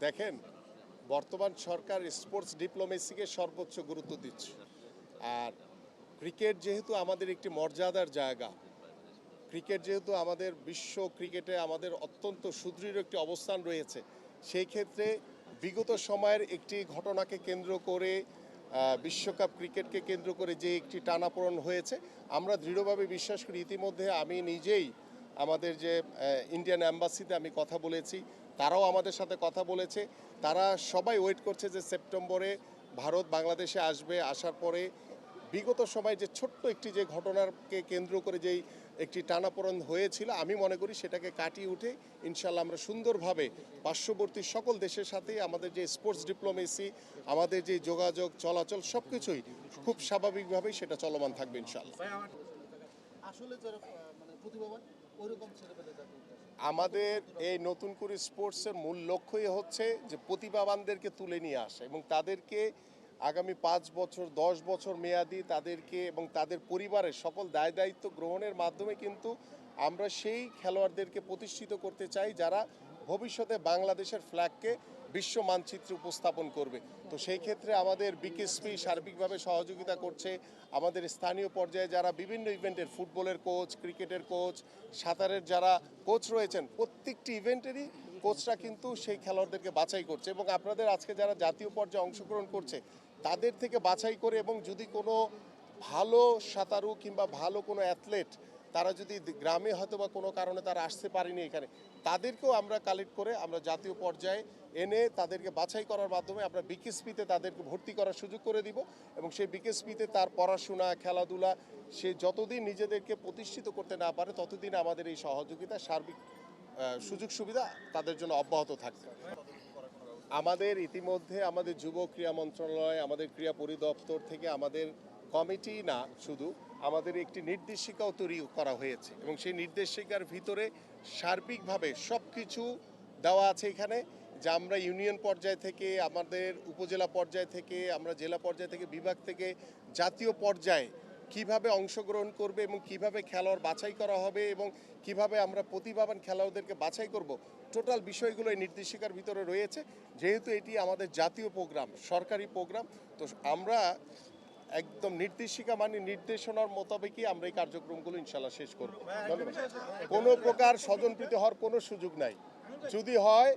দেখেন, বর্তমান সরকার স্পোর্টস ডিপ্লোমেসিকে সর্বোচ্চ গুরুত্ব দিচ্ছে। আর ক্রিকেট যেহেতু আমাদের একটি মর্যাদার জায়গা, ক্রিকেট যেহেতু আমাদের বিশ্ব ক্রিকেটে আমাদের অত্যন্ত সুদৃঢ় একটি অবস্থান রয়েছে, সেই ক্ষেত্রে বিগত সময়ের একটি ঘটনাকে কেন্দ্র করে বিশ্বকাপ ক্রিকেটকে কেন্দ্র করে যে একটি টানাপোড়েন হয়েছে, আমরা দৃঢ়ভাবে বিশ্বাস করি। ইতিমধ্যে আমি নিজেই আমাদের যে ইন্ডিয়ান অ্যাম্বাসিতে আমি কথা বলেছি, তারাও আমাদের সাথে কথা বলেছে। তারা সবাই ওয়েট করছে যে সেপ্টেম্বরে ভারত বাংলাদেশে আসবে, আসার পরে বিগত সময় যে ছোট্ট একটি যে ঘটনাকে কেন্দ্র করে যেই একটি টানাপোড়েন হয়েছিল, আমি মনে করি সেটাকে কাটিয়ে উঠে ইনশাল্লাহ আমরা সুন্দরভাবে পার্শ্ববর্তী সকল দেশের সাথেই আমাদের যে স্পোর্টস ডিপ্লোমেসি, আমাদের যে যোগাযোগ চলাচল সব কিছুই খুব স্বাভাবিকভাবেই সেটা চলমান থাকবে ইনশাল্লাহ। আসলে যারা প্রতিভাবান ওইরকম ছেলেপেলে যাতে আমাদের এই নতুন করে স্পোর্টসের মূল লক্ষ্যই হচ্ছে যে প্রতিভাবানদেরকে তুলে নিয়ে আসা এবং তাদেরকে আগামী 5 বছর 10 বছর মেয়াদি তাদেরকে এবং তাদের পরিবারের সকল দায় দায়িত্ব গ্রহণের মাধ্যমে কিন্তু আমরা সেই খেলোয়াড়দেরকে প্রতিষ্ঠিত করতে চাই যারা ভবিষ্যতে বাংলাদেশের ফ্ল্যাগকে বিশ্ব মানচিত্রে উপস্থাপন করবে। তো সেই ক্ষেত্রে আমাদের বিকেএসপি সার্বিকভাবে সহযোগিতা করছে। আমাদের স্থানীয় পর্যায়ে যারা বিভিন্ন ইভেন্টের ফুটবলের কোচ, ক্রিকেটের কোচ, সাঁতারের যারা কোচ রয়েছেন, প্রত্যেকটি ইভেন্টেরই কোচরা কিন্তু সেই খেলোয়াড়দেরকে বাছাই করছে এবং আপনাদের আজকে যারা জাতীয় পর্যায়ে অংশগ্রহণ করছে তাদের থেকে বাছাই করে, এবং যদি কোনো ভালো সাঁতারু কিংবা ভালো কোনো অ্যাথলেট তারা যদি গ্রামে হয়তো বা কোনো কারণে তারা আসতে পারেনি এখানে, তাদেরকেও আমরা কালেক্ট করে আমরা জাতীয় পর্যায়ে এনে তাদেরকে বাছাই করার মাধ্যমে আমরা বিকেএসপিতে তাদেরকে ভর্তি করার সুযোগ করে দিব এবং সেই বিকেএসপিতে তার পড়াশোনা, খেলাধুলা সে যতদিন নিজেদেরকে প্রতিষ্ঠিত করতে না পারে ততদিন আমাদের এই সহযোগিতা সার্বিক সুযোগ সুবিধা তাদের জন্য অব্যাহত থাকবে। আমাদের ইতিমধ্যে আমাদের যুব ক্রীড়া মন্ত্রণালয়, আমাদের ক্রীড়া পরিদপ্তর থেকে আমাদের কমিটি না শুধু, আমাদের একটি নির্দেশিকাও তৈরি করা হয়েছে এবং সেই নির্দেশিকার ভিতরে সার্বিকভাবে সব কিছু দেওয়া আছে এখানে, যে আমরা ইউনিয়ন পর্যায় থেকে, আমাদের উপজেলা পর্যায় থেকে, আমরা জেলা পর্যায় থেকে, বিভাগ থেকে জাতীয় পর্যায়ে কিভাবে অংশগ্রহণ করবে এবং কিভাবে খেলোয়াড় বাছাই করা হবে এবং কিভাবে আমরা প্রতিভাবান খেলোয়াড়দেরকে বাছাই করব, টোটাল বিষয়গুলো এই নির্দেশিকার ভিতরে রয়েছে। যেহেতু এটি আমাদের জাতীয় প্রোগ্রাম, সরকারি প্রোগ্রাম, তো আমরা একদম নির্দেশিকা মানে নির্দেশনার মোতাবেকই আমরা এই কার্যক্রমগুলো ইনশাল্লাহ শেষ করব। ধন্যবাদ। কোনো প্রকার স্বজনপ্রীতি হওয়ার কোনো সুযোগ নাই। যদি হয়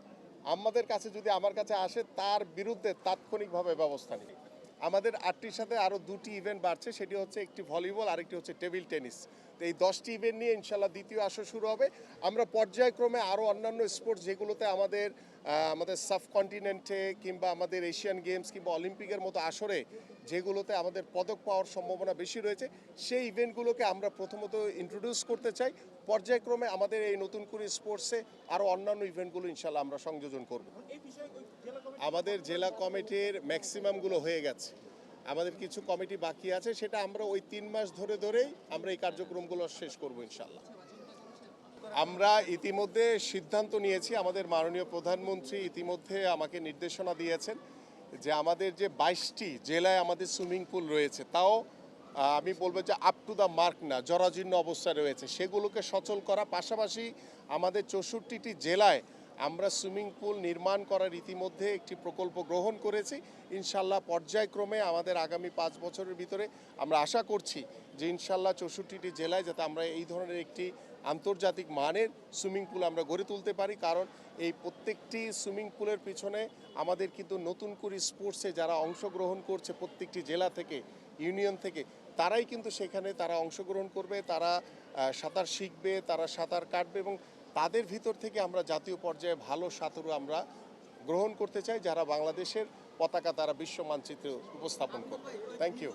আমাদের কাছে, যদি আমার কাছে আসে, তার বিরুদ্ধে তাৎক্ষণিকভাবে ব্যবস্থা নিই। আমাদের 8টির সাথে আরও 2টি ইভেন্ট বাড়ছে, সেটি হচ্ছে একটি ভলিবল, আরেকটি হচ্ছে টেবিল টেনিস। তো এই 10টি ইভেন্ট নিয়ে ইনশাল্লাহ দ্বিতীয় আসর শুরু হবে। আমরা পর্যায়ক্রমে আরও অন্যান্য স্পোর্টস যেগুলোতে আমাদের সাবকন্টিনেন্টে কিংবা আমাদের এশিয়ান গেমস কিংবা অলিম্পিকের মতো আসরে যেগুলোতে আমাদের পদক পাওয়ার সম্ভাবনা বেশি রয়েছে, সেই ইভেন্টগুলোকে আমরা প্রথমত ইন্ট্রোডিউস করতে চাই। পর্যায়ক্রমে আমাদের এই নতুন করে স্পোর্টসে আরও অন্যান্য ইভেন্টগুলো ইনশাল্লাহ আমরা সংযোজন করব। আমাদের জেলা কমিটির ম্যাক্সিমামগুলো হয়ে গেছে, আমাদের কিছু কমিটি বাকি আছে, সেটা আমরা ওই 3 মাস ধরেই আমরা এই কার্যক্রমগুলো শেষ করব ইনশাল্লাহ। আমরা ইতিমধ্যে সিদ্ধান্ত নিয়েছি, আমাদের মাননীয় প্রধানমন্ত্রী ইতিমধ্যে আমাকে নির্দেশনা দিয়েছেন যে আমাদের যে 22টি জেলায় আমাদের সুইমিং পুল রয়েছে, তাও আমি বলবো যে আপ টু দ্য মার্ক না, জরাজীর্ণ অবস্থায় রয়েছে, সেগুলোকে সচল করা, পাশাপাশি আমাদের 64টি জেলায় আমরা সুইমিং পুল নির্মাণ করার ইতিমধ্যে একটি প্রকল্প গ্রহণ করেছি। ইনশাল্লাহ পর্যায়ক্রমে আমাদের আগামী 5 বছরের ভিতরে আমরা আশা করছি যে ইনশাল্লাহ 64টি জেলায় যাতে আমরা এই ধরনের একটি আন্তর্জাতিক মানের সুইমিং পুল আমরা গড়ে তুলতে পারি। কারণ এই প্রত্যেকটি সুইমিং পুলের পিছনে আমাদের কিন্তু নতুন করে স্পোর্টসে যারা অংশগ্রহণ করছে প্রত্যেকটি জেলা থেকে, ইউনিয়ন থেকে, তারাই কিন্তু সেখানে তারা অংশগ্রহণ করবে, তারা সাঁতার শিখবে, তারা সাঁতার কাটবে এবং তাদের ভিতর থেকে আমরা জাতীয় পর্যায়ে ভালো সাঁতারু আমরা গ্রহণ করতে চাই, যারা বাংলাদেশের পতাকা তারা বিশ্ব মানচিত্রে উপস্থাপন করবে। Thank you.